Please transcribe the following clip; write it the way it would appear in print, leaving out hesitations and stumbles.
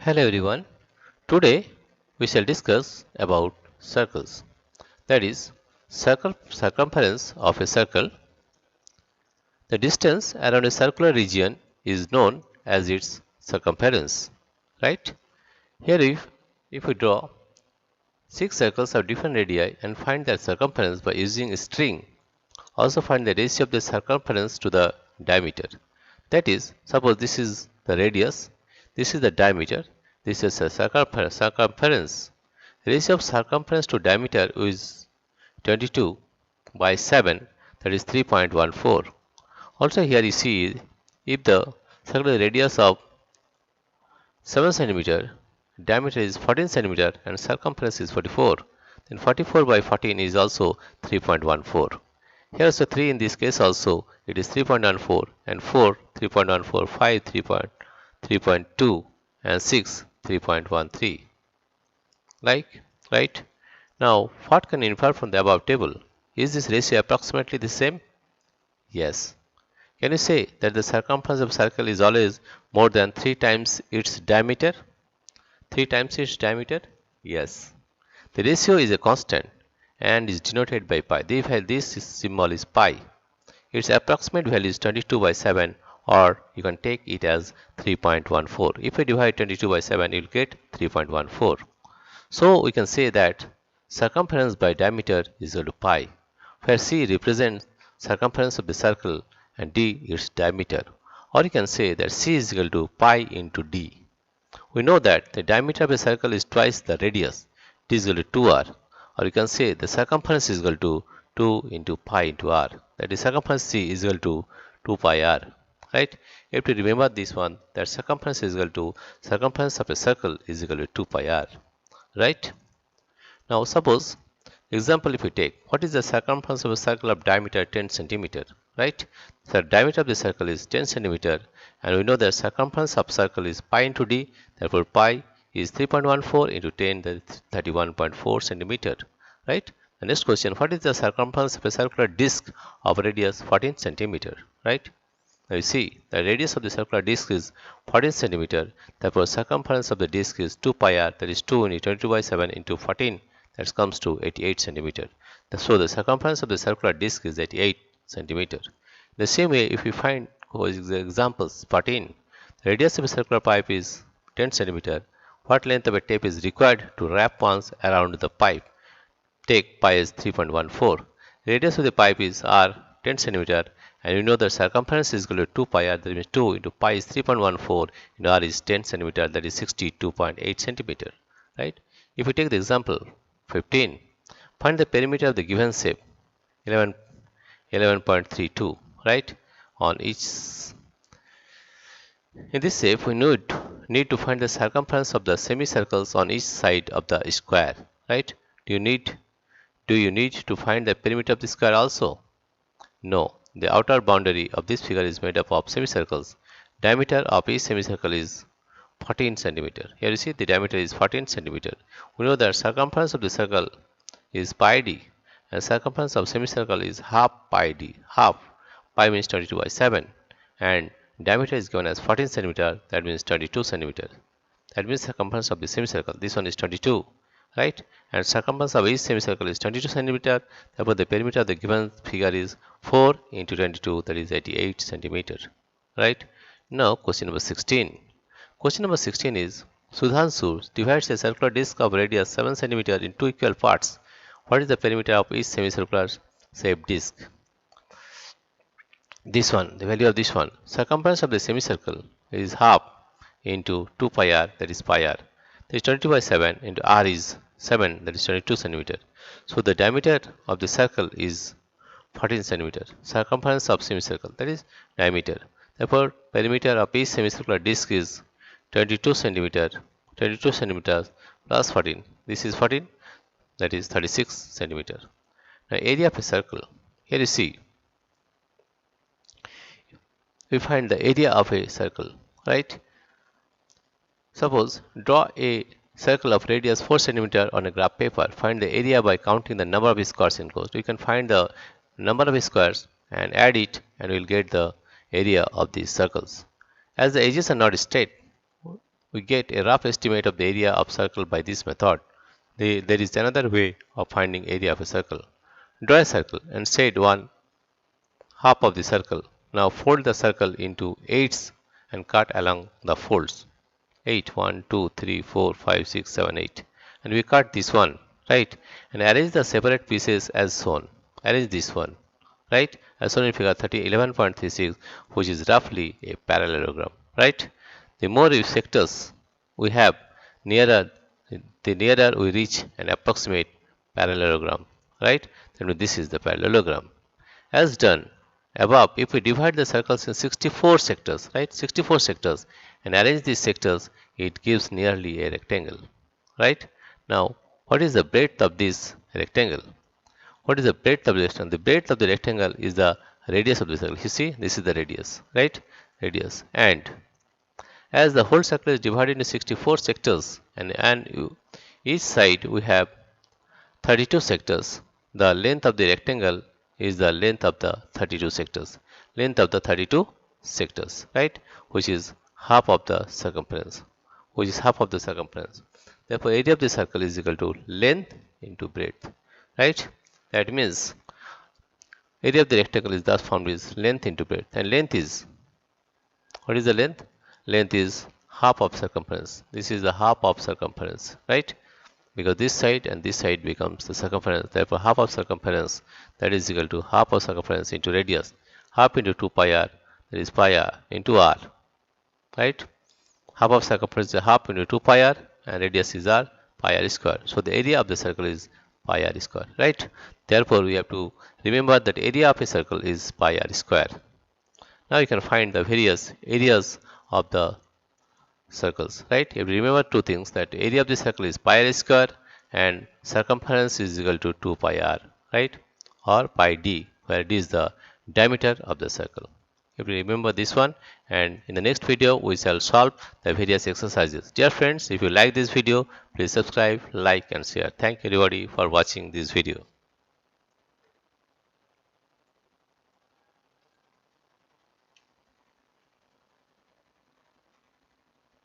Hello everyone. Today we shall discuss about circles. That is, circumference of a circle. The distance around a circular region is known as its circumference. Right? Here if we draw 6 circles of different radii and find their circumference by using a string, also find the ratio of the circumference to the diameter. That is, suppose this is the radius, this is the diameter, this is a circumference. Ratio of circumference to diameter is 22 by 7, that is 3.14. Also here you see, if the circular radius of 7 cm, diameter is 14 cm and circumference is 44, then 44 by 14 is also 3.14. Here also 3 in this case also it is 3.14 and 4 3.14, 5 3.2 and 6 3.13. Right? Now what can you infer from the above table? Is this ratio approximately the same? Yes. Can you say that the circumference of a circle is always more than 3 times its diameter? 3 times its diameter? Yes. The ratio is a constant and is denoted by pi. This symbol is pi. Its approximate value is 22 by 7, or you can take it as 3.14. If we divide 22 by 7, you will get 3.14. So we can say that circumference by diameter is equal to pi, where c represents circumference of the circle and d its diameter. Or you can say that c is equal to pi into d. We know that the diameter of a circle is twice the radius. D is equal to 2r. Or you can say the circumference is equal to 2 into pi into r. That is, circumference c is equal to 2 pi r. Right? You have to remember this one, that circumference is equal to circumference of a circle is equal to 2 pi r. Right? Now suppose example, if we take, what is the circumference of a circle of diameter 10 cm? Right? The diameter of the circle is 10 cm and we know that circumference of circle is pi into d, therefore pi is 3.14 into 10, that is 31.4 cm. Right? The next question, what is the circumference of a circular disc of radius 14 cm? Right? Now you see, the radius of the circular disc is 14 cm, therefore circumference of the disc is 2 pi r, that is 2 into 22 by 7 into 14, that comes to 88 cm. So the circumference of the circular disc is 88 cm. The same way, if we find examples 14, the radius of a circular pipe is 10 cm. What length of a tape is required to wrap once around the pipe? Take pi as 3.14. Radius of the pipe is r 10 cm and we know the circumference is equal to 2 pi r, that means 2 into pi is 3.14 into r is 10 cm, that is 62.8 cm. Right? If we take the example 15, find the perimeter of the given shape 11.32. Right? On each, in this shape we need to find the circumference of the semicircles on each side of the square. Right? Do you need to find the perimeter of the square also? No. The outer boundary of this figure is made up of semicircles. Diameter of each semicircle is 14 cm. Here you see the diameter is 14 cm. We know that circumference of the circle is pi d and circumference of semicircle is half pi d. Half pi means 22 by 7 and diameter is given as 14 cm, that means 22 cm. That means circumference of the semicircle. This one is 22. Right? And circumference of each semicircle is 22 cm. Therefore, the perimeter of the given figure is 4 into 22, that is 88 cm. Right? Now, question number 16. Question number 16 is, Sudhanshu divides a circular disc of radius 7 cm in two equal parts. What is the perimeter of each semicircular shaped disc? This one, the value of this one. Circumference of the semicircle is half into 2 pi r, that is pi r. That is 22 by 7 into r is 7, that is 22 cm. So the diameter of the circle is 14 cm. Circumference of semicircle, that is diameter. Therefore, perimeter of each semicircular disc is 22 cm. 22 cm plus 14. This is 14, that is 36 cm. Now, area of a circle. Here you see, we find the area of a circle. Right? Suppose draw a circle of radius 4 cm on a graph paper. Find the area by counting the number of squares enclosed. We can find the number of squares and add it and we will get the area of these circles. As the edges are not straight, we get a rough estimate of the area of circle by this method. There is another way of finding area of a circle. Draw a circle and set one half of the circle. Now fold the circle into eighths and cut along the folds. 8, 1, 2, 3, 4, 5, 6, 7, 8. And we cut this one, right? And arrange the separate pieces as shown. Arrange this one, right? As shown in figure 11.36, which is roughly a parallelogram, right? The more sectors we have, nearer the nearer we reach an approximate parallelogram, right? Then this is the parallelogram. As done above, if we divide the circles in 64 sectors, right? 64 sectors and arrange these sectors, it gives nearly a rectangle, right? Now, what is the breadth of this rectangle? What is the breadth of the rectangle? The breadth of the rectangle is the radius of the circle. You see, this is the radius, right? Radius. And as the whole circle is divided into 64 sectors and each side we have 32 sectors, the length of the rectangle is the length of the 32 sectors. Length of the 32 sectors, right? Which is half of the circumference. Which is half of the circumference. Therefore, area of the circle is equal to length into breadth, right? That means area of the rectangle is thus formed is length into breadth, and length is, what is the length? Length is half of circumference. This is the half of circumference, right? Because this side and this side becomes the circumference. Therefore, half of circumference, that is equal to half of circumference into radius. Half into 2 pi r, that is pi r into r, right? Half of circumference is half into 2 pi r and radius is r, pi r square. So the area of the circle is pi r square, right? Therefore, we have to remember that area of a circle is pi r square. Now you can find the various areas of the circles, right? You remember two things, that area of the circle is pi r square and circumference is equal to 2 pi r, right? Or pi d, where d is the diameter of the circle. If you remember this one, and in the next video we shall solve the various exercises. Dear friends, if you like this video, please subscribe, like and share. Thank you everybody for watching this video.